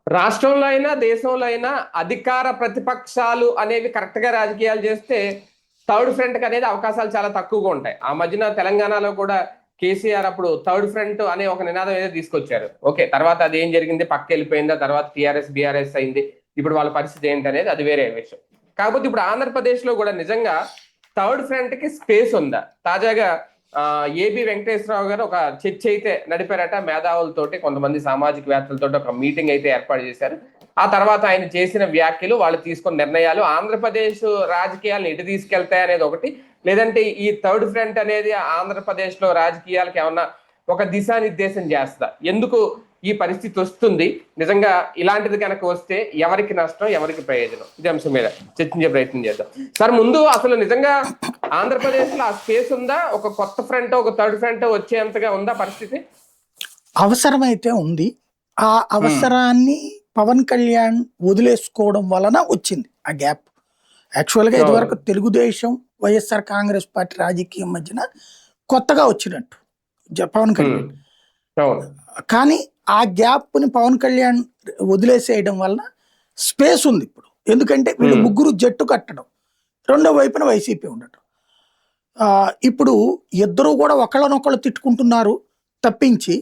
రాష్ట్రంలో అయినా దేశంలో అయినా అధికార ప్రతిపక్షాలు అనేవి కరెక్ట్ గా రాజకీయాలు చేస్తే థర్డ్ ఫ్రంట్ కి అనేది అవకాశాలు చాలా తక్కువగా ఉంటాయి. ఆ మధ్యన తెలంగాణలో కూడా కేసీఆర్ అప్పుడు థర్డ్ ఫ్రంట్ అనే ఒక నినాదం ఏదో తీసుకొచ్చారు. ఓకే, తర్వాత అది ఏం జరిగింది, పక్క వెళ్ళిపోయిందా, తర్వాత టీఆర్ఎస్ బీఆర్ఎస్ అయింది. ఇప్పుడు వాళ్ళ పరిస్థితి ఏంటి అనేది అది వేరే విషయం. కాకపోతే ఇప్పుడు ఆంధ్రప్రదేశ్ లో కూడా నిజంగా థర్డ్ ఫ్రంట్ కి స్పేస్ ఉందా? తాజాగా ఏబి వెంకటేశ్వరరావు గారు ఒక చర్చ అయితే నడిపారట మేధావులతోటి, కొంతమంది సామాజికవేత్తలతో ఒక మీటింగ్ అయితే ఏర్పాటు చేశారు. ఆ తర్వాత ఆయన చేసిన వ్యాఖ్యలు, వాళ్ళు తీసుకున్న నిర్ణయాలు ఆంధ్రప్రదేశ్ రాజకీయాలను ఎటు తీసుకెళ్తాయి అనేది ఒకటి, లేదంటే ఈ థర్డ్ ఫ్రంట్ అనేది ఆంధ్రప్రదేశ్ లో రాజకీయాలకు ఏమన్నా ఒక దిశానిర్దేశం చేస్తా, ఎందుకు ఈ పరిస్థితి వస్తుంది, నిజంగా ఇలాంటిది కనుక వస్తే ఎవరికి నష్టం, ఎవరికి ప్రయోజనం, ఇది అంశం మీద చర్చించే ప్రయత్నం చేద్దాం. సార్, ముందు అసలు నిజంగా ఆంధ్రప్రదేశ్ లో ఆ స్పేస్ ఉందా? ఒక కొత్త ఫ్రంట్, ఒక థర్డ్ ఫ్రంట్ వచ్చేంతగా ఉందా పరిస్థితి? అవసరమైతే ఉంది. ఆ అవసరాన్ని పవన్ కళ్యాణ్ వదిలేసుకోవడం వలన వచ్చింది ఆ గ్యాప్. యాక్చువల్గా ఇదివరకు తెలుగుదేశం వైఎస్ఆర్ కాంగ్రెస్ పార్టీ రాజకీయం మధ్యన కొత్తగా వచ్చినట్టు పవన్ కళ్యాణ్. కానీ ఆ గ్యాప్ని పవన్ కళ్యాణ్ వదిలేసేయడం వలన స్పేస్ ఉంది ఇప్పుడు. ఎందుకంటే వీళ్ళు ముగ్గురు జట్టు కట్టడం, రెండో వైపున వైసీపీ ఉండటం. ఇప్పుడు ఇద్దరు కూడా ఒకళ్ళనొకళ్ళు తిట్టుకుంటున్నారు తప్పించి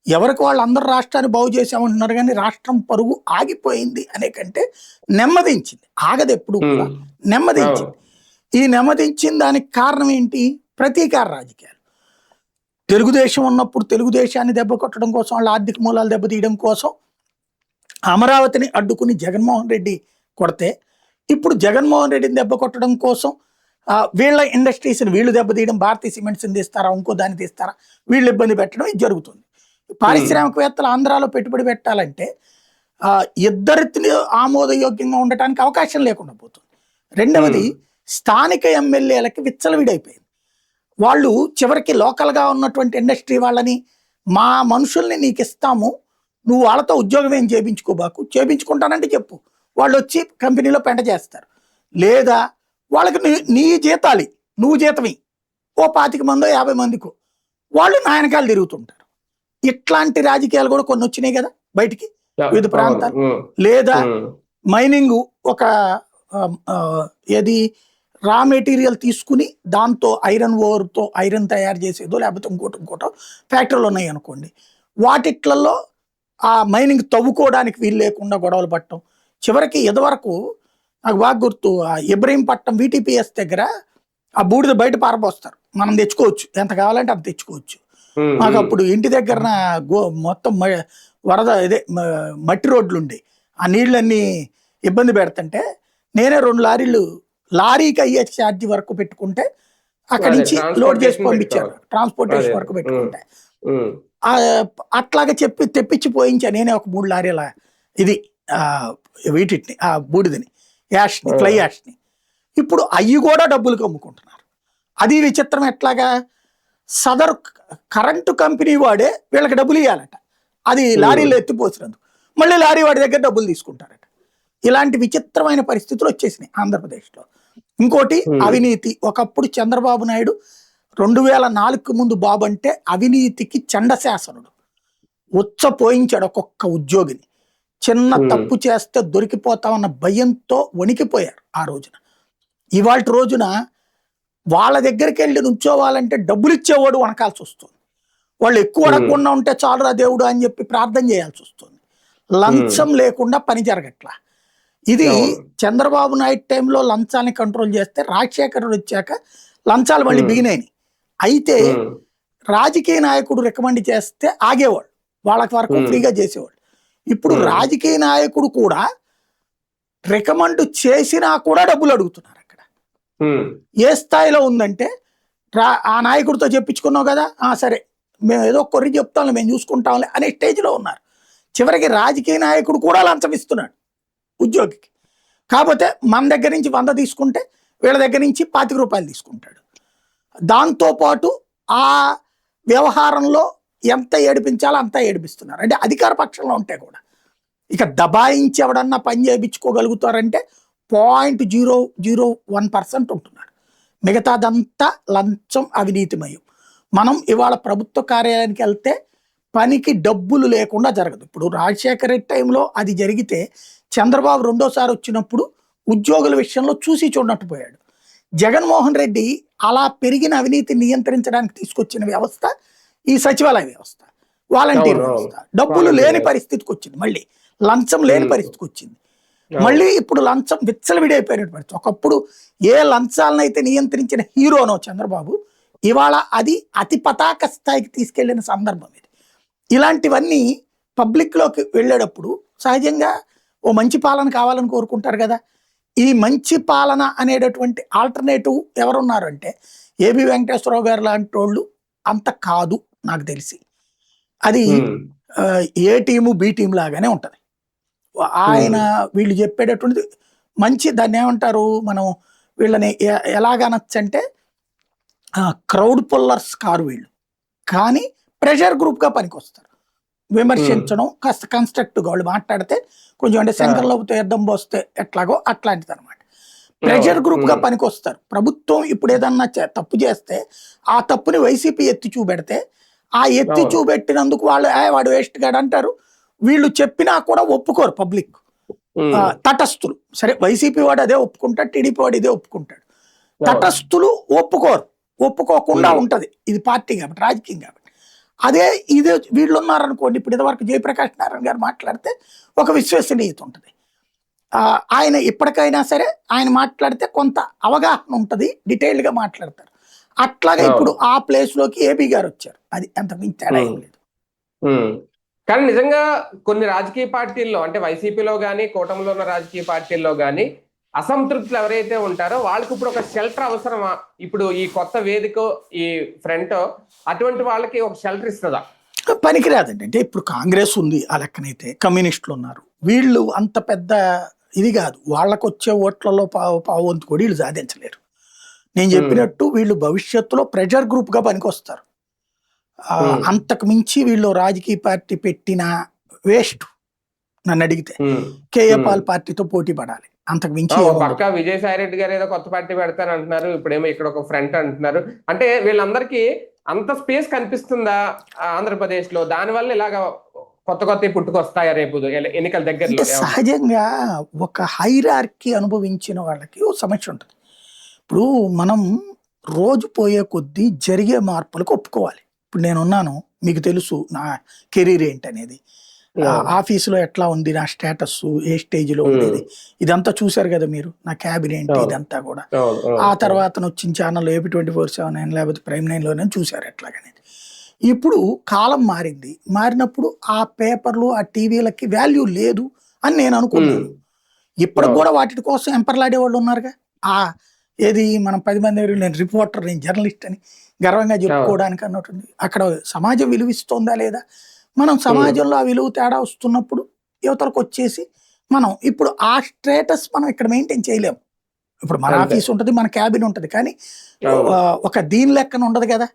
ఎవరికి వాళ్ళు అందరు రాష్ట్రాన్ని బాగు చేసామంటున్నారు, కానీ రాష్ట్రం పరుగు ఆగిపోయింది అనే కంటే నెమ్మదించింది. ఆగదు ఎప్పుడు కూడా, నెమ్మదించింది. ఈ నెమ్మదించిన దానికి కారణం ఏంటి? ప్రతీకార రాజకీయాలు. తెలుగుదేశం ఉన్నప్పుడు తెలుగుదేశాన్ని దెబ్బ కొట్టడం కోసం, వాళ్ళ ఆర్థిక మూలాలు దెబ్బతీయడం కోసం అమరావతిని అడ్డుకుని జగన్మోహన్ రెడ్డి కొడితే, ఇప్పుడు జగన్మోహన్ రెడ్డిని దెబ్బ కొట్టడం కోసం వీళ్ళ ఇండస్ట్రీస్ని వీళ్ళు దెబ్బతీయడం, భారతీయ సిమెంట్స్ని తీస్తారా, ఇంకో దాన్ని తీస్తారా, వీళ్ళు ఇబ్బంది పెట్టడం, ఇది జరుగుతుంది. పారిశ్రామికవేత్తలు ఆంధ్రాలో పెట్టుబడి పెట్టాలంటే ఇద్దరిని ఆమోదయోగ్యంగా ఉండటానికి అవకాశం లేకుండా పోతుంది. రెండవది, స్థానిక ఎమ్మెల్యేలకి విచ్చలవిడైపోయింది. వాళ్ళు చివరికి లోకల్గా ఉన్నటువంటి ఇండస్ట్రీ వాళ్ళని, మా మనుషుల్ని నీకు ఇస్తాము, నువ్వు వాళ్ళతో ఉద్యోగం ఏం చేయించుకోబాకు, చేయించుకుంటానంటే చెప్పు, వాళ్ళు వచ్చి కంపెనీలో పెంట చేస్తారు. లేదా వాళ్ళకి నీ జీతాలి, నువ్వు జీతమి, ఓ 25 మందో 50 మందికో, వాళ్ళు నాయనకాలు తిరుగుతుంటారు. ఇట్లాంటి రాజకీయాలు కూడా కొన్ని వచ్చినాయి కదా బయటికి వివిధ ప్రాంతాలు. లేదా మైనింగ్, ఒక ఏది రా మెటీరియల్ తీసుకుని దాంతో ఐరన్ ఓవర్తో ఐరన్ తయారు చేసేదో, లేకపోతే ఇంకోటో ఫ్యాక్టరీలు ఉన్నాయి అనుకోండి, వాటిట్లలో ఆ మైనింగ్ తవ్వుకోవడానికి వీలు లేకుండా గొడవలు పట్టడం. చివరికి ఇదివరకు నాకు బాగా గుర్తు, ఇబ్రహీంపట్నం VTPS దగ్గర ఆ బూడిద బయట పారబోస్తారు, మనం తెచ్చుకోవచ్చు, ఎంత కావాలంటే అంత తెచ్చుకోవచ్చు. మాకు అప్పుడు ఇంటి దగ్గర మొత్తం వరద, ఇదే మట్టి రోడ్లు ఉండే, ఆ నీళ్ళన్నీ ఇబ్బంది పెడుతుంటే నేనే 2 లారీలు, లారీకి అయ్యే ఛార్జీ వరకు పెట్టుకుంటే అక్కడి నుంచి లోడ్ చేసి పంపించారు, ట్రాన్స్పోర్టేషన్ వరకు పెట్టుకుంటే. అట్లాగే తెప్పించి పోయించా నేనే ఒక 3 లారీల ఇది వీటిని, ఆ బూడిదని, యాష్ని, ఫ్లై యాష్ని. ఇప్పుడు అవి కూడా డబ్బులకు అమ్ముకుంటున్నారు. అది విచిత్రం. ఎట్లాగా? సదరు కరెంటు కంపెనీ వాడే వీళ్ళకి డబ్బులు ఇవ్వాలట, అది లారీలో ఎత్తిపోసినందుకు మళ్ళీ లారీ వాడి దగ్గర డబ్బులు తీసుకుంటారట. ఇలాంటి విచిత్రమైన పరిస్థితులు వచ్చేసినాయి ఆంధ్రప్రదేశ్లో. ఇంకోటి, అవినీతి. ఒకప్పుడు చంద్రబాబు నాయుడు 2004కు ముందు బాబు అంటే అవినీతికి చండశాసనుడు, ఉచ్చపోయించాడు ఒక్కొక్క ఉద్యోగిని. చిన్న తప్పు చేస్తే దొరికిపోతామన్న భయంతో వణికిపోయారు ఆ రోజున. ఇవాళ రోజున వాళ్ళ దగ్గరికి వెళ్ళి నుంచోవాలంటే డబ్బులు ఇచ్చేవాడు వనకాల్సి వస్తుంది. వాళ్ళు ఎక్కువ అడగకుండా ఉంటే చాలురా దేవుడు అని చెప్పి ప్రార్థన చేయాల్సి వస్తుంది. లంచం లేకుండా పని జరగట్లా. ఇది చంద్రబాబు నాయుడు టైంలో లంచాన్ని కంట్రోల్ చేస్తే, రాజశేఖర్ వచ్చాక లంచాలు మళ్ళీ బిగినాయి. అయితే రాజకీయ నాయకుడు రికమెండ్ చేస్తే ఆగేవాళ్ళు, వాళ్ళకి వరకు ఫ్రీగా చేసేవాళ్ళు. ఇప్పుడు రాజకీయ నాయకుడు కూడా రికమెండ్ చేసినా కూడా డబ్బులు అడుగుతున్నారు. అక్కడ ఏ స్థాయిలో ఉందంటే, ఆ నాయకుడితో చెప్పించుకున్నావు కదా, సరే మేము ఏదో కొర్రి చెప్తాంలే, మేము చూసుకుంటాంలే అనే స్టేజ్లో ఉన్నారు. చివరికి రాజకీయ నాయకుడు కూడా లంచం ఇస్తున్నాడు ఉద్యోగికి. కాకపోతే మన దగ్గర నుంచి 100 తీసుకుంటే వీళ్ళ దగ్గర నుంచి 25 రూపాయలు తీసుకుంటాడు. దాంతోపాటు ఆ వ్యవహారంలో ఎంత ఏడిపించాలో అంతా ఏడిపిస్తున్నారు. అంటే అధికార పక్షంలో ఉంటే కూడా ఇక దబాయించి ఎవడన్నా పని చేయించుకోగలుగుతారంటే 0.001% ఉంటున్నారు. మిగతాదంతా లంచం, అవినీతిమయం. మనం ఇవాళ ప్రభుత్వ కార్యాలయానికి వెళ్తే పనికి డబ్బులు లేకుండా జరగదు. ఇప్పుడు రాజశేఖర రెడ్డి టైంలో అది జరిగితే చంద్రబాబు రెండోసారి వచ్చినప్పుడు ఉద్యోగుల విషయంలో చూసి చూడనట్టు పోయాడు. జగన్మోహన్ రెడ్డి అలా పెరిగిన అవినీతిని నియంత్రించడానికి తీసుకొచ్చిన వ్యవస్థ ఈ సచివాలయ వ్యవస్థ, వాలంటీర్ వ్యవస్థ. డబ్బులు లేని పరిస్థితికి వచ్చింది, మళ్ళీ లంచం లేని పరిస్థితికి వచ్చింది. మళ్ళీ ఇప్పుడు లంచం విచ్చలవిడైపోయినట్టు పరిస్థితి. ఒకప్పుడు ఏ లంచాలనైతే నియంత్రించిన హీరోనో చంద్రబాబు, ఇవాళ అది అతి పతాక స్థాయికి తీసుకెళ్లిన సందర్భం ఇది. ఇలాంటివన్నీ పబ్లిక్లోకి వెళ్ళేటప్పుడు సహజంగా ఓ మంచి పాలన కావాలని కోరుకుంటారు కదా. ఈ మంచి పాలన అనేటటువంటి ఆల్టర్నేటివ్ ఎవరున్నారు అంటే ఏబి వెంకటేశ్వరరావు గారు లాంటి వాళ్ళు అంత కాదు నాకు తెలిసి. అది ఏ టీము బి టీం లాగానే ఉంటుంది. ఆయన వీళ్ళు చెప్పేటటువంటిది మంచి, దాన్ని ఏమంటారు మనం వీళ్ళని ఎలాగనొచ్చంటే క్రౌడ్ పుల్లర్స్ కారు వీళ్ళు, కానీ ప్రెషర్ గ్రూప్గా పనికొస్తారు. విమర్శించడం కాస్త కన్స్ట్రక్టివ్గా వాళ్ళు మాట్లాడితే కొంచెం, అంటే శంకర్లోపు తీర్థం పోస్తే ఎట్లాగో అట్లాంటిది అనమాట. ప్రెషర్ గ్రూప్గా పనికొస్తారు. ప్రభుత్వం ఇప్పుడు ఏదన్నా తప్పు చేస్తే ఆ తప్పుని వైసీపీ ఎత్తి చూపెడితే ఆ ఎత్తి చూపెట్టినందుకు వాళ్ళు వాడు వేస్ట్ గాడు అంటారు. వీళ్ళు చెప్పినా కూడా ఒప్పుకోరు పబ్లిక్, తటస్థులు. సరే వైసీపీ వాడు అదే ఒప్పుకుంటాడు, టీడీపీ వాడు ఇదే ఒప్పుకుంటాడు. తటస్థులు ఒప్పుకోరు, ఒప్పుకోకుండా ఉంటది. ఇది పార్టీ కాబట్టి, రాజకీయం కాబట్టి. అదే ఇదే వీళ్ళు ఉన్నారనుకోండి, ఇప్పుడు ఇదివరకు జయప్రకాష్ నారాయణ గారు మాట్లాడితే ఒక విశ్వసనీయత ఉంటుంది. ఆయన ఇప్పటికైనా సరే ఆయన మాట్లాడితే కొంత అవగాహన ఉంటుంది, డీటెయిల్డ్గా మాట్లాడతారు. అట్లాగే ఇప్పుడు ఆ ప్లేస్ లోకి ఏపీ గారు వచ్చారు. అది అంత మించి తేడా ఏం లేదు. కానీ నిజంగా కొన్ని రాజకీయ పార్టీల్లో, అంటే వైసీపీలో కానీ కూటమిలో ఉన్న రాజకీయ పార్టీల్లో కానీ అసంతృప్తులు ఎవరైతే ఉంటారో వాళ్ళకి ఇప్పుడు ఒక షెల్టర్ అవసరమా? ఇప్పుడు ఈ కొత్త వేదిక, ఈ ఫ్రంట్, అటువంటి వాళ్ళకి ఒక షెల్టర్ ఇస్తుందా? పనికిరాదండి. అంటే ఇప్పుడు కాంగ్రెస్ ఉంది, ఆ లెక్కనైతే కమ్యూనిస్టులు ఉన్నారు. వీళ్ళు అంత పెద్ద ఇది కాదు, వాళ్ళకు వచ్చే ఓట్లలో పావు వంతు కూడా వీళ్ళు సాధించలేరు. నేను చెప్పినట్టు వీళ్ళు భవిష్యత్తులో ప్రెషర్ గ్రూప్ గా పనికొస్తారు. అంతకు మించి వీళ్ళు రాజకీయ పార్టీ పెట్టిన వేస్ట్ నన్ను అడిగితే. కేఏ పాల్ పార్టీతో పోటీ పడాలి, అంతకు మించి. పక్క విజయసాయి రెడ్డి గారు ఏదో కొత్త పార్టీ పెడతాను అంటున్నారు, ఇప్పుడేమో ఇక్కడ ఒక ఫ్రంట్ అంటున్నారు. అంటే వీళ్ళందరికీ అంత స్పేస్ కనిపిస్తుందా ఆంధ్రప్రదేశ్ లో? దానివల్ల ఇలాగా కొత్త కొత్త పుట్టుకొస్తాయా రేపు ఎన్నికల దగ్గర? సహజంగా ఒక హైరార్కీ అనుభవించిన వాళ్ళకి ఓ సమస్య ఉంటుంది. ఇప్పుడు మనం రోజు పోయే కొద్దీ జరిగే మార్పులకు ఒప్పుకోవాలి. ఇప్పుడు నేనున్నాను, మీకు తెలుసు నా కెరీర్ ఏంటనేది, ఆఫీసులో ఎట్లా ఉంది నా స్టేటస్, ఏ స్టేజ్లో ఉండేది, ఇదంతా చూశారు కదా మీరు. నా క్యాబిన్ ఏంటి, ఇదంతా కూడా. ఆ తర్వాత వచ్చిన ఛానల్ ఏపీ 24/7 లేకపోతే ప్రైమ్ 9లోనే చూశారు ఎట్లాగనేది. ఇప్పుడు కాలం మారింది, మారినప్పుడు ఆ పేపర్లు, ఆ టీవీలకి వాల్యూ లేదు అని నేను అనుకున్నాను. ఇప్పటికి కూడా వాటి కోసం ఎంపర్లాడే వాళ్ళు ఉన్నారుగా. ఏది మనం 10 మంది, నేను రిపోర్టర్, నేను జర్నలిస్ట్ అని గర్వంగా చెప్పుకోవడానికి అన్నట్టుంది. అక్కడ సమాజం విలువిస్తోందా లేదా? మనం సమాజంలో ఆ విలువ తేడా వస్తున్నప్పుడు యువతలకు వచ్చేసి మనం ఇప్పుడు ఆ స్టేటస్ మనం ఇక్కడ మెయింటైన్ చేయలేము. ఇప్పుడు మన ఆఫీస్ ఉంటుంది, మన క్యాబిన్ ఉంటుంది, కానీ ఒక దీని లెక్కన ఉండదు కదా.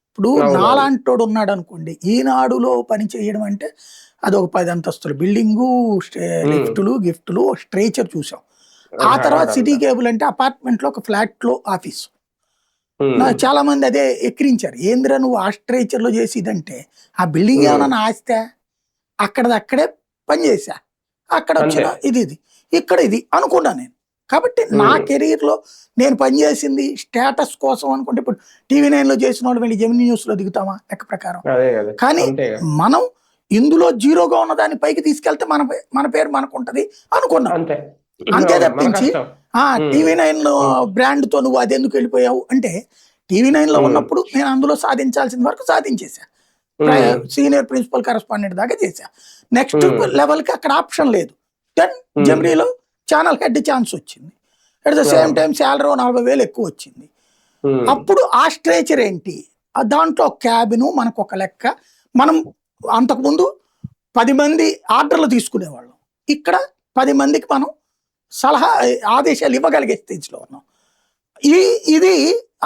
ఇప్పుడు నాలాంటోడు ఉన్నాడు అనుకోండి, ఈనాడులో పని చేయడం అంటే అది ఒక 10 అంతస్తుల బిల్డింగు, లిఫ్టులు, గిఫ్టులు, స్ట్రేచర్ చూసాం. ఆ తర్వాత సిటీ కేబుల్ అంటే అపార్ట్మెంట్ లో ఒక ఫ్లాట్ లో ఆఫీసు. చాలా మంది అదే ఎక్కిరించారు. ఏంద్రా నువ్వు ఆ స్ట్రేచర్ లో చేసేదంటే ఆ బిల్డింగ్ ఏమన్నా ఆస్తే అక్కడే పని చేశా, అక్కడ వచ్చిన ఇది ఇక్కడ ఇది అనుకున్నా నేను. కాబట్టి నా కెరీర్ లో నేను పనిచేసింది స్టేటస్ కోసం అనుకుంటే, ఇప్పుడు టీవీ 9లో చేసిన వాళ్ళు వెళ్ళి జెమినీ న్యూస్ లో దిగుతామా లెక్క ప్రకారం? కానీ మనం ఇందులో జీరోగా ఉన్న దాన్ని పైకి తీసుకెళ్తే మన పేరు మనకుంటది అనుకున్నాం, అంతే తప్పించి టీవీ 9 బ్రాండ్ తో నువ్వు అది ఎందుకు వెళ్ళిపోయావు అంటే, టీవీ 9లో ఉన్నప్పుడు నేను అందులో సాధించాల్సిన వరకు సాధించేసా, సీనియర్ ప్రిన్సిపల్ కరెస్పాండెంట్ దాకా చేశా. నెక్స్ట్ లెవెల్ కి అక్కడ ఆప్షన్ లేదు. దెన్ జెమినీలో ఛానల్ హెడ్ ఛాన్స్ వచ్చింది. At the same time salary 40,000 ఎక్కువ వచ్చింది. అప్పుడు ఆ స్ట్రేచర్ ఏంటి, దాంట్లో క్యాబిన్ మనకు ఒక లెక్క. మనం అంతకుముందు 10 మంది ఆర్డర్లు తీసుకునేవాళ్ళం, ఇక్కడ 10 మందికి మనం సలహా ఆదేశాలు ఇవ్వగలిగే స్థితిలో ఉన్నాం. ఇది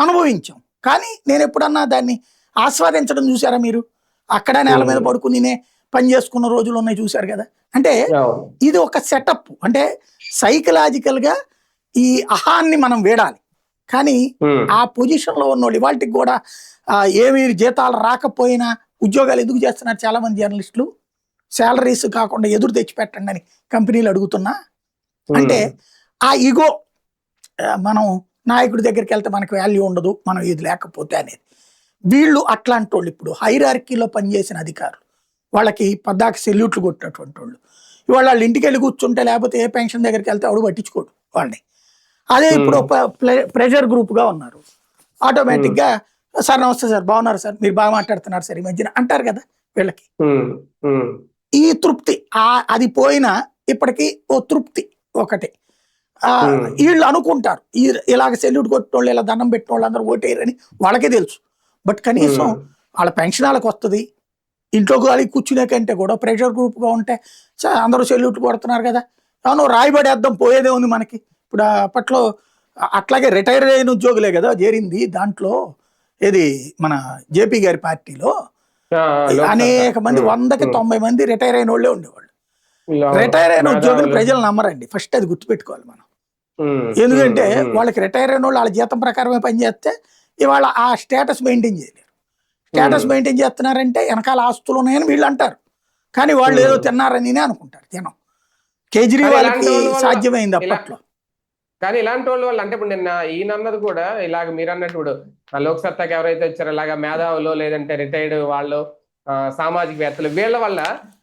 అనుభవించాం. కానీ నేను ఎప్పుడన్నా దాన్ని ఆస్వాదించడం చూసారా మీరు? అక్కడ నేల మీద పడుకుని పని చేసుకున్న రోజులు ఉన్నాయి, చూశారు కదా. అంటే ఇది ఒక సెటప్, అంటే సైకలాజికల్ గా ఈ అహాన్ని మనం వేడాలి. కానీ ఆ పొజిషన్ లో ఉన్నోళ్ళు ఇవాళకి కూడా ఏమి జీతాలు రాకపోయినా ఉద్యోగాలు ఎందుకు చేస్తున్నారు చాలా మంది జర్నలిస్టులు? శాలరీస్ కాకుండా ఎదురు తెచ్చి పెట్టండి అని కంపెనీలు అడుగుతున్నా. అంటే ఆ ఈగో, మనం నాయకుడి దగ్గరికి వెళ్తే మనకు వాల్యూ ఉండదు, మనం ఇది లేకపోతే అనేది. వీళ్ళు అట్లాంటి వాళ్ళు ఇప్పుడు హైరార్కీలో పనిచేసిన అధికారులు, వాళ్ళకి పద్దాకి సెల్యూట్లు కొట్టినటువంటి వాళ్ళు, ఇవాళ వాళ్ళు ఇంటికి వెళ్ళి కూర్చుంటే లేకపోతే ఏ పెన్షన్ దగ్గరికి వెళ్తే ఆవిడ పట్టించుకోడు వాళ్ళని. అదే ఇప్పుడు ప్రెషర్ గ్రూప్గా ఉన్నారు, ఆటోమేటిక్గా సార్ నమస్తే సార్ బాగున్నారు సార్ మీరు బాగా మాట్లాడుతున్నారు సార్ ఈ మధ్యన అంటారు కదా వీళ్ళకి. ఈ తృప్తి అది పోయినా ఇప్పటికీ ఓ తృప్తి ఒకటి. వీళ్ళు అనుకుంటారు ఇలాగ సెల్యూట్ కొట్టిన వాళ్ళు ఇలా దండం పెట్టిన వాళ్ళు అందరూ ఓటేయరని వాళ్ళకే తెలుసు. బట్ కనీసం వాళ్ళ పెన్షన్ వాళ్ళకి వస్తుంది. ఇంట్లో గాలి కూర్చునే కంటే కూడా ప్రెషర్ గ్రూప్గా ఉంటే అందరూ సెల్యూట్లు కొడుతున్నారు కదా, అవును రాయబడేద్దాం పోయేదే ఉంది మనకి. ఇప్పుడు అప్పట్లో అట్లాగే రిటైర్ అయిన ఉద్యోగులే కదా చేరింది దాంట్లో, ఏది మన జేపీ గారి పార్టీలో అనేక మంది 100కి 90 మంది రిటైర్ అయిన వాళ్ళే ఉండేవాళ్ళు. రిటైర్ అయిన ఉద్యోగులు ప్రజలు నమ్మరండి, ఫస్ట్ అది గుర్తుపెట్టుకోవాలి మనం. ఎందుకంటే వాళ్ళకి రిటైర్ అయిన వాళ్ళు వాళ్ళ జీతం ప్రకారమే పనిచేస్తే ఇవాళ ఆ స్టేటస్ మెయింటైన్ చేయలేరు. స్టేటస్ మెయింటైన్ చేస్తున్నారంటే వెనకాల ఆస్తులు ఉన్నాయని వీళ్ళు అంటారు, కానీ వాళ్ళు ఏదో తిన్నారని అనుకుంటారు. తినం కేజ్రీవాల్కి సాధ్యమైంది అప్పట్లో. కానీ ఇలాంటి వాళ్ళు అంటే ఇప్పుడు నిన్న ఈయన అన్నది కూడా ఇలాగ మీరు అన్నట్టు ఇప్పుడు లోక్ సత్తాకి ఎవరైతే వచ్చారో ఇలాగ మేధావులు లేదంటే రిటైర్డ్ వాళ్ళు సామాజికవేత్తలు వీళ్ళ వల్ల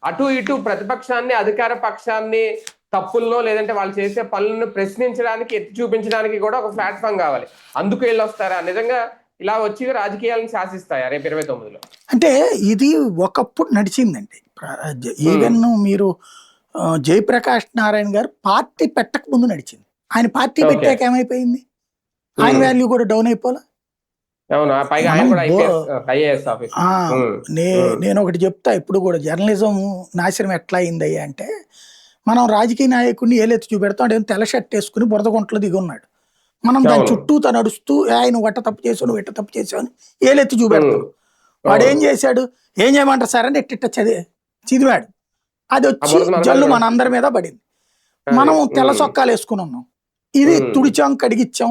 అటు ఇటు ప్రతిపక్షాన్ని అధికార పక్షాన్ని తప్పుల్లో లేదంటే వాళ్ళు చేసే పనులను ప్రశ్నించడానికి ఎత్తి చూపించడానికి కూడా ఒక ప్లాట్ఫామ్ కావాలి. అందుకు వీళ్ళు వస్తారా నిజంగా ఇలా వచ్చి రాజకీయాలను శాసిస్తాయా రేపు 29లో? అంటే ఇది ఒకప్పుడు నడిచిందండి. ఈవెన్ మీరు జయప్రకాష్ నారాయణ గారు పార్టీ పెట్టక ముందు నడిచింది. ఆయన పార్టీ పెట్టాక ఏమైపోయింది? ఆయన వాల్యూ కూడా డౌన్ అయిపోలా. నేను ఒకటి చెప్తా, ఇప్పుడు కూడా జర్నలిజం నాశనం ఎట్లా అయింది అంటే, మనం రాజకీయ నాయకుడిని ఏలెత్తి చూపెడతాం, అంటే తెల్ల షర్ట్ వేసుకుని బురద గుంటలో దిగి ఉన్నాడు, మనం దాని చుట్టూ నడుస్తూ ఆయన వట్ట తప్పు చేసావు ఎట్ట తప్పు చేసావు అని ఏలెత్తి చూపెడతాం. వాడు ఏం చేశాడు, ఏం చేయమంటారు సార్ అని ఎట్టిట్ట చదివాడు, అది వచ్చి జల్లు మన అందరి మీద పడింది. మనం తెల్ల సొక్కాలు వేసుకుని ఉన్నాం, ఇది తుడిచాం కడిగిచ్చాం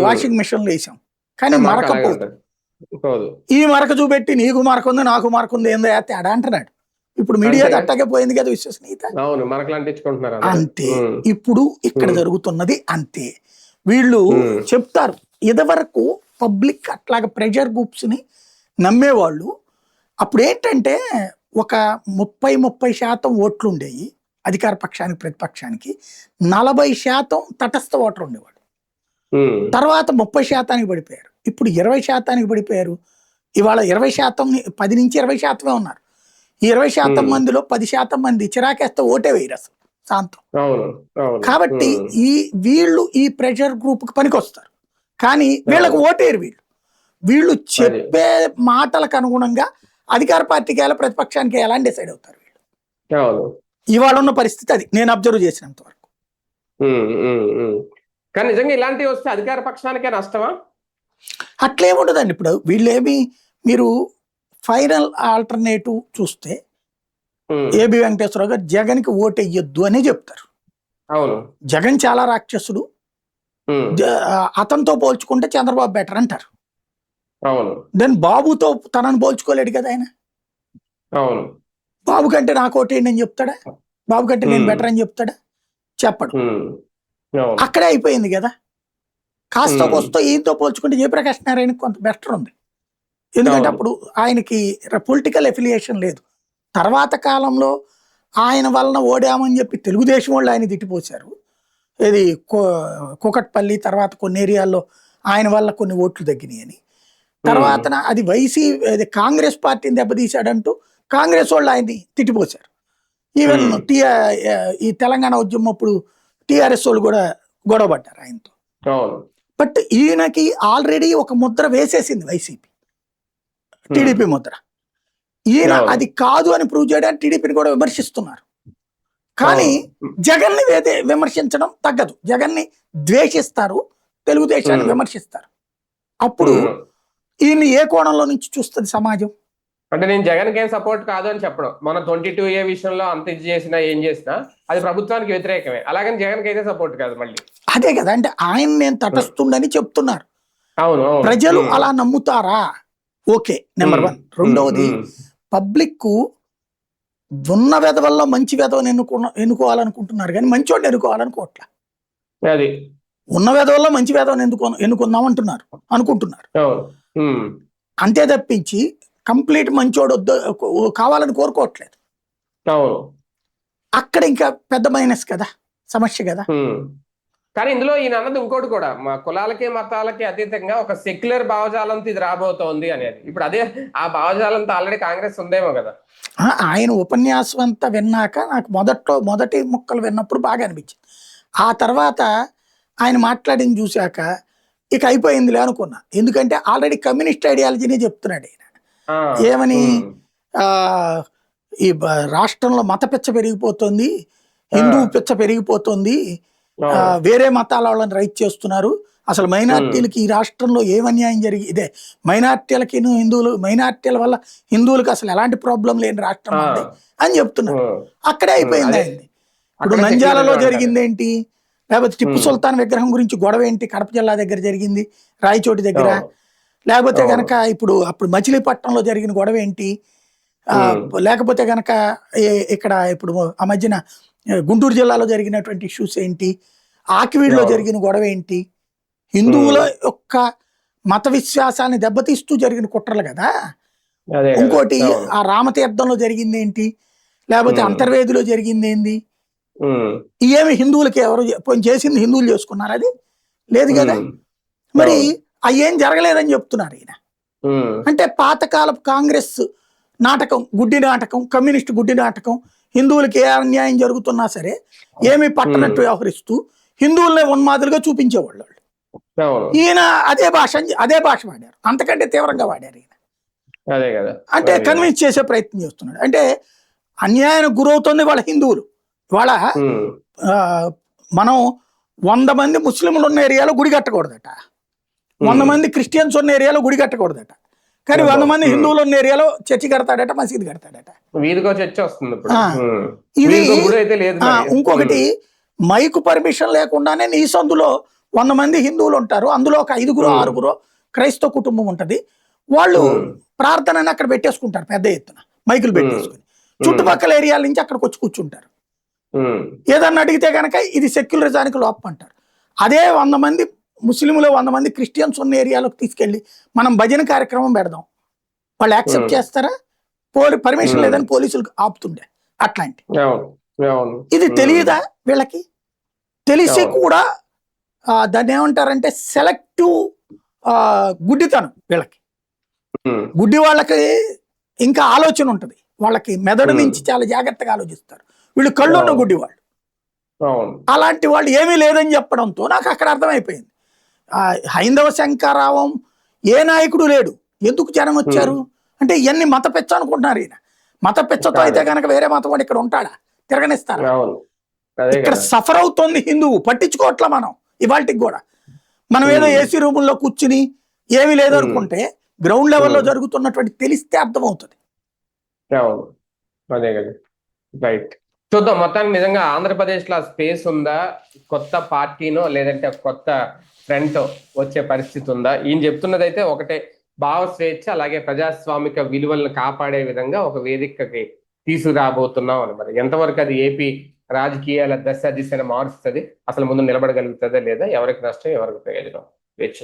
వాషింగ్ మిషన్ లో వేసాం, కానీ మరకపోదు. ఈ మరక చూపెట్టి నీకు మరక ఉంది నాకు మరక ఉంది ఏందో తేడా అంటున్నాడు. ఇప్పుడు మీడియా అట్టగే పోయింది కదా విశ్వసనీయత. అంతే ఇప్పుడు ఇక్కడ జరుగుతున్నది అంతే. వీళ్ళు చెప్తారు, ఇదివరకు పబ్లిక్ అట్లాగా ప్రెషర్ గ్రూప్స్ ని నమ్మేవాళ్ళు. అప్పుడు ఏంటంటే ఒక 30% ఓట్లు ఉండేవి అధికార పక్షానికి ప్రతిపక్షానికి, 40% తటస్థ ఓటర్ ఉండేవాడు. తర్వాత 30% పడిపోయారు, ఇప్పుడు 20% పడిపోయారు. ఇవాళ 20% 10 నుంచి 20% ఉన్నారు. ఈ 20% మందిలో 10% మంది చిరాకేస్తే ఓటే వేయరు అసలు శాంతం. కాబట్టి వీళ్ళు ఈ ప్రెషర్ గ్రూప్ కి పనికొస్తారు, కానీ వీళ్ళకు ఓటేరు. వీళ్ళు చెప్పే మాటలకు అనుగుణంగా అధికార పార్టీకి ఎలా ప్రతిపక్షానికి ఎలా డిసైడ్ అవుతారు వీళ్ళు. ఇవాళ ఉన్న పరిస్థితి అది నేను అబ్జర్వ్ చేసినంత వరకు. కానీ నిజంగా ఇలాంటివి వస్తే అధికార పక్షానికే నష్టమా? అట్లేముండదండి. ఇప్పుడు వీళ్ళేమి, మీరు ఫైనల్ ఆల్టర్నేటివ్ చూస్తే ఏబి వెంకటేశ్వరరావు గారు జగన్ కి ఓటు వేయొద్దు అనే చెప్తారు. జగన్ చాలా రాక్షసుడు, అతనితో పోల్చుకుంటే చంద్రబాబు బెటర్ అంటారు. దెన్ బాబుతో తనని పోల్చుకోలేడు కదా ఆయన. బాబు కంటే నాకు ఓటేయండి అని చెప్తాడా? బాబు కంటే నేను బెటర్ అని చెప్తాడా? చెప్పడు. అక్కడే అయిపోయింది కదా. కాస్త వస్తో ఈయనతో పోల్చుకుంటే జయప్రకాష్ నారాయణకి కొంత బెటర్ ఉంది, ఎందుకంటే అప్పుడు ఆయనకి పొలిటికల్ ఎఫిలియేషన్ లేదు. తర్వాత కాలంలో ఆయన వలన ఓడామని చెప్పి తెలుగుదేశం వాళ్ళు ఆయన తిట్టిపోశారు. ఇది కూకట్పల్లి తర్వాత కొన్ని ఏరియాల్లో ఆయన వల్ల కొన్ని ఓట్లు తగ్గినాయి అని. తర్వాత అది కాంగ్రెస్ పార్టీని దెబ్బతీశాడంటూ కాంగ్రెస్ వాళ్ళు ఆయన్ని తిట్టిపోశారు. ఈవెన్ ఈ తెలంగాణ ఉద్యమం అప్పుడు టిఆర్ఎస్ వాళ్ళు కూడా గొడవపడ్డారు ఆయనతో. బట్ ఈయనకి ఆల్రెడీ ఒక ముద్ర వేసేసింది వైసీపీ, టీడీపీ ముద్ర. ఈయన అది కాదు అని ప్రూవ్ చేయడానికి టీడీపీని కూడా విమర్శిస్తున్నారు. కానీ జగన్ని విమర్శించడం తగ్గదు. జగన్ని ద్వేషిస్తారు, తెలుగుదేశాన్ని విమర్శిస్తారు. అప్పుడు ఈయన్ని ఏ కోణంలో నుంచి చూస్తుంది సమాజం? అంటే నేను జగన్ ఏం సపోర్ట్ కాదు అని చెప్పడం, మన 22A విషయంలో అంత ఇది చేసినా ఏం చేసినా అది ప్రభుత్వానికి వ్యతిరేకమే, అలాగని జగన్ అయితే సపోర్ట్ కాదు మళ్ళీ. అదే కదా, అంటే ఆయన నేను తటస్తుండని చెప్తున్నారు. ప్రజలు అలా నమ్ముతారా? Okay, number 1. రెండవది, ఉమ్, పబ్లిక్ ఉన్న వెధవల్లో మంచి వెధవని ఎన్నుకోవాలనుకుంటున్నారు కానీ మంచోడిని ఎన్నుకోవాలనుకోవట్లే. అది ఉన్న వెధవల్లో మంచి వెధవని ఎన్నుకుందాం అనుకుంటున్నారు. అవును. ఉమ్, అంతే తప్పించి కంప్లీట్ మంచోడు కావాలని కోరుకోవట్లేదు. అవును. అక్కడ ఇంకా పెద్ద మైనస్ కదా, సమస్య కదా. కానీ ఇందులో ఈయన అన్నది ఇంకోటి కూడా, మా కులాలకి మతాలకి అతీతంగా ఒక సెక్యులర్ భావజాలంతో ఇది రాబోతోంది అనేది. ఇప్పుడు అదే ఆ భావజాలంతో ఆల్రెడీ కాంగ్రెస్ ఉందేమో కదా. ఆయన ఉపన్యాసం అంతా విన్నాక నాకు మొదటి ముక్కలు విన్నప్పుడు బాగా అనిపించింది. ఆ తర్వాత ఆయన మాట్లాడింది చూశాక ఇక అయిపోయిందిలే అనుకున్నా. ఎందుకంటే ఆల్రెడీ కమ్యూనిస్ట్ ఐడియాలజీనే చెప్తున్నాడు ఆయన. ఏమని, ఆ ఈ రాష్ట్రంలో మత పిచ్చ పెరిగిపోతుంది, హిందూ పిచ్చ పెరిగిపోతుంది, వేరే మతాల వాళ్ళని రైట్ చేస్తున్నారు, అసలు మైనార్టీలకి ఈ రాష్ట్రంలో ఏం అన్యాయం ఇదే మైనార్టీలకి మైనార్టీల వల్ల హిందువులకు అసలు ఎలాంటి ప్రాబ్లం లేని రాష్ట్రం ఉంది అని చెప్తున్నారు. అక్కడే అయిపోయింది అయింది. ఇప్పుడు నంద్యాలలో జరిగింది ఏంటి, లేకపోతే టిప్పు సుల్తాన్ విగ్రహం గురించి గొడవ ఏంటి, కడప జిల్లా దగ్గర జరిగింది, రాయచోటి దగ్గర. లేకపోతే గనక అప్పుడు మచిలీపట్నంలో జరిగిన గొడవ ఏంటి, లేకపోతే గనక ఇక్కడ ఇప్పుడు ఆ మధ్యన గుంటూరు జిల్లాలో జరిగినటువంటి ఇష్యూస్ ఏంటి, ఆకివీడులో జరిగిన గొడవ ఏంటి, హిందువుల యొక్క మత విశ్వాసాన్ని దెబ్బతీస్తూ జరిగిన కుట్రలు కదా. ఇంకోటి ఆ రామతీర్థంలో జరిగింది ఏంటి, లేకపోతే అంతర్వేదిలో జరిగింది ఏంది, ఇవేమి హిందువులకి ఎవరు చేసింది హిందువులు చేసుకున్నారు, అది లేదు కదా. మరి అయ్యేం జరగలేదని చెప్తున్నారు ఈయన. అంటే పాతకాలపు కాంగ్రెస్ నాటకం, గుడ్డి నాటకం, కమ్యూనిస్ట్ గుడ్డి నాటకం, హిందువులకి ఏ అన్యాయం జరుగుతున్నా సరే ఏమి పట్టనట్టు వ్యవహరిస్తూ హిందువులనే ఉన్మాదులుగా చూపించేవాళ్ళు. ఈయన అదే భాష వాడారు, అంతకంటే తీవ్రంగా వాడారు ఈయన. అంటే కన్విన్స్ చేసే ప్రయత్నం చేస్తున్నాడు. అంటే అన్యాయానికి గురవుతుంది వాళ్ళ హిందువులు. వాళ్ళ మనం 100 మంది ముస్లింలు ఉన్న ఏరియాలో గుడి కట్టకూడదట, 100 మంది క్రిస్టియన్స్ ఉన్న ఏరియాలో గుడి కట్టకూడదట, కానీ 100 మంది హిందువులు ఉన్న ఏరియాలో చర్చి కడతాడట, మసీదు కడతాడట. ఇది ఇంకొకటి, మైకు పర్మిషన్ లేకుండానే నీ సందులో 100 మంది హిందువులు ఉంటారు, అందులో ఒక 5-6 క్రైస్తవ కుటుంబం ఉంటది, వాళ్ళు ప్రార్థనని అక్కడ పెట్టేసుకుంటారు పెద్ద ఎత్తున మైకులు పెట్టేసుకుని, చుట్టుపక్కల ఏరియాల నుంచి అక్కడికి వచ్చి కూర్చుంటారు. ఏదన్నా అడిగితే కనుక ఇది సెక్యులరిజానికి లోపం అంటారు. అదే 100 మంది ముస్లింలు 100 మంది క్రిస్టియన్స్ ఉన్న ఏరియాలోకి తీసుకెళ్లి మనం భజన కార్యక్రమం పెడదాం, వాళ్ళు యాక్సెప్ట్ చేస్తారా? పర్మిషన్ లేదని పోలీసులు ఆపుతుండే అట్లాంటి. ఇది తెలియదా వీళ్ళకి? తెలిసి కూడా దాన్ని ఏమంటారంటే సెలెక్టివ్ గుడ్డితనం వీళ్ళకి. గుడ్డి వాళ్ళకి ఇంకా ఆలోచన ఉంటుంది, వాళ్ళకి మెదడు నుంచి చాలా జాగ్రత్తగా ఆలోచిస్తారు. వీళ్ళు కళ్ళున్న గుడ్డి వాళ్ళు. అలాంటి వాళ్ళు ఏమీ లేదని చెప్పడంతో నాకు అక్కడ అర్థమైపోయింది, హైందవ శంకరావం ఏ నాయకుడు లేడు, ఎందుకు జనం వచ్చారు అంటే ఇవన్నీ మత పెచ్చ అనుకుంటున్నారు. ఈయన మత పెచ్చతో అయితే కనుక వేరే మతం వాడు ఇక్కడ ఉంటాడా, తిరగనిస్తారా? ఇక్కడ సఫర్ అవుతుంది హిందువు, పట్టించుకోవట్లా మనం ఇవాళకి కూడా. మనం ఏదో ఏసీ రూముల్లో కూర్చుని ఏమీ లేదనుకుంటే గ్రౌండ్ లెవెల్లో జరుగుతున్నటువంటి తెలిస్తే అర్థమవుతుంది. రైట్, చూద్దాం. మొత్తానికి నిజంగా ఆంధ్రప్రదేశ్ లో స్పేస్ ఉందా, కొత్త పార్టీనో లేదంటే కొత్త ఫ్రంట్ వచ్చే పరిస్థితి ఉందా? ఈయన చెప్తున్నది అయితే ఒకటే, భావ స్వేచ్ఛ అలాగే ప్రజాస్వామిక విలువలను కాపాడే విధంగా ఒక వేదికకి తీసుకురాబోతున్నాం అని. మరి ఎంతవరకు అది ఏపీ రాజకీయాల దిశను మారుస్తుంది, అసలు ముందు నిలబడగలుగుతుందా లేదా, ఎవరికి నష్టం ఎవరికి ప్రయోజనం, వేచి